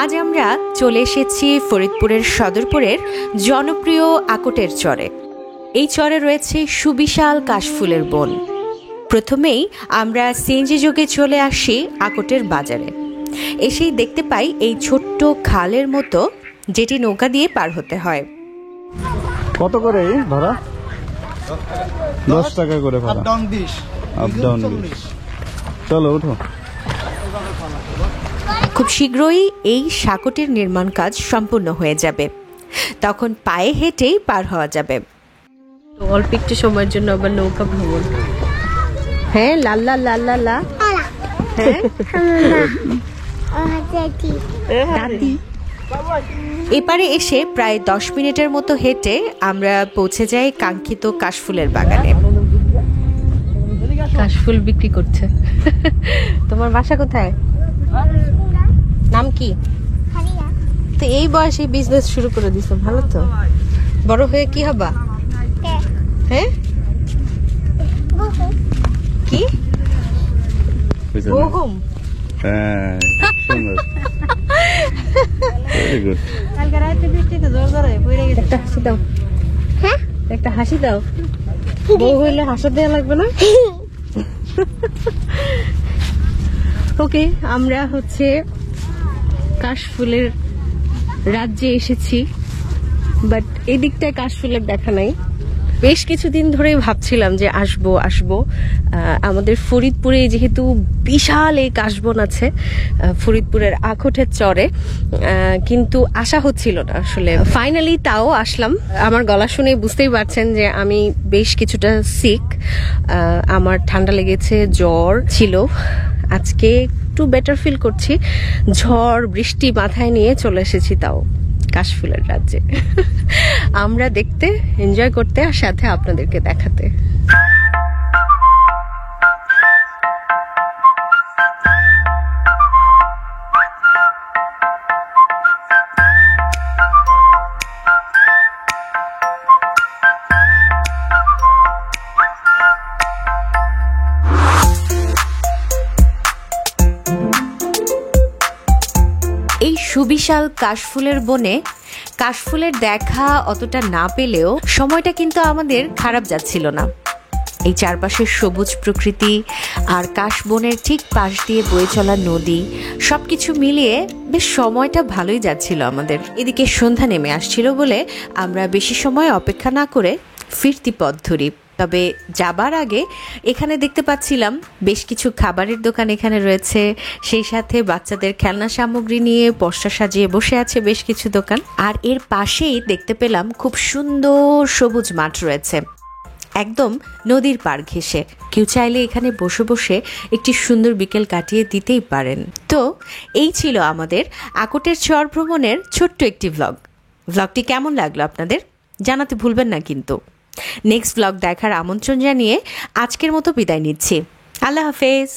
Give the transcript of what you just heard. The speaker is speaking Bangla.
আজ আমরা চলে এসেছি ফরিদপুরের সদরপুরের জনপ্রিয় আকটের চরে। এই চরে রয়েছে সুবিশাল কাশফুলের বন। প্রথমেই আমরা সিএনজি যোগে চলে আসি আকটের বাজারে। এসেই দেখতে পাই এই ছোট্ট খালের মতো, যেটি নৌকা দিয়ে পার হতে হয়। কত করে ভাড়া? 10 টাকা করে ভাড়া। Up down 20। চলো উঠো। খুব শীঘ্রই এই সাঁকোটির নির্মাণ কাজ সম্পূর্ণ হয়ে যাবে, তখন পায়ে হেঁটেই পার হওয়া যাবে। অল্প একটু সময়ের জন্য আবার নৌকা ভ্রমণ। হ্যাঁ, লাল্লা লাল্লা লা। এপারে এসে প্রায় 10 মিনিটের মতো হেঁটে আমরা পৌঁছে যাই কাঙ্ক্ষিত কাশফুলের বাগানে। কাশফুল বিক্রি করছে। তোমার বাসা কোথায়? নাম কি? তো এই বয়সে বিজনেস শুরু করে দিছো, ভালো তো। বড় হয়ে কি হবা? হ্যাঁ, কি বহুম? হ্যাঁ, সুন্দর। Very good. কালকে রাতে বৃষ্টিতে জোর জোরে পড়ে গেছে। একটা হাসি দাও। হ্যাঁ, একটা হাসি দাও। বউ হইলে হাসা দেওয়া লাগবে না? ওকে, আমরা হচ্ছে কাশফুলের রাজ্যে এসেছি, বাট এই দিকটায় কাশফুলের দেখা নাই। বেশ কিছুদিন ধরে ভাবছিলাম যে আসবো। আমাদের ফরিদপুরে যেহেতু বিশাল এই কাশবন আছে, ফরিদপুরের আখটের চরে, কিন্তু আসা হচ্ছিল না আসলে। ফাইনালি তাও আসলাম। আমার গলা শুনে বুঝতেই পারছেন যে আমি বেশ কিছুটা সিক। আমার ঠান্ডা লেগেছে, জ্বর ছিল। আজকে একটু বেটার ফিল করছি। ঝড় বৃষ্টি মাথায় নিয়ে চলে এসেছি তাও কাশফুলের রাজ্যে। আমরা দেখতে, এনজয় করতে, আর সাথে আপনাদেরকে দেখাতে। এই সুবিশাল কাশফুলের বনে কাশফুলের দেখা অতটা না পেলেও সময়টা কিন্তু আমাদের খারাপ যাচ্ছিল না। এই চারপাশের সবুজ প্রকৃতি আর কাশবনের ঠিক পাশ দিয়ে বয়ে চলা নদী, সবকিছু মিলিয়ে বেশ সময়টা ভালোই যাচ্ছিল আমাদের। এদিকে সন্ধ্যা নেমে আসছিল বলে আমরা বেশি সময় অপেক্ষা না করে ফিরতি পথ ধরি। তবে যাবার আগে এখানে দেখতে পাচ্ছিলাম বেশ কিছু খাবারের দোকান এখানে রয়েছে, সেই সাথে বাচ্চাদের খেলনা সামগ্রী নিয়ে পসরা সাজিয়ে বসে আছে বেশ কিছু দোকান। আর এর পাশেই দেখতে পেলাম খুব সুন্দর সবুজ মাঠ রয়েছে, একদম নদীর পাড় ঘেঁষে। কেউ চাইলে এখানে বসে বসে একটি সুন্দর বিকেল কাটিয়ে দিতেই পারেন। তো এই ছিল আমাদের আকটের চর ভ্রমণের ছোট্ট একটি ভ্লগটি কেমন লাগলো আপনাদের জানাতে ভুলবেন না কিন্তু। নেক্সট ব্লগ দেখার আমন্ত্রণ জানিয়ে আজকের মতো বিদায় নিচ্ছি। আল্লাহ হাফেজ।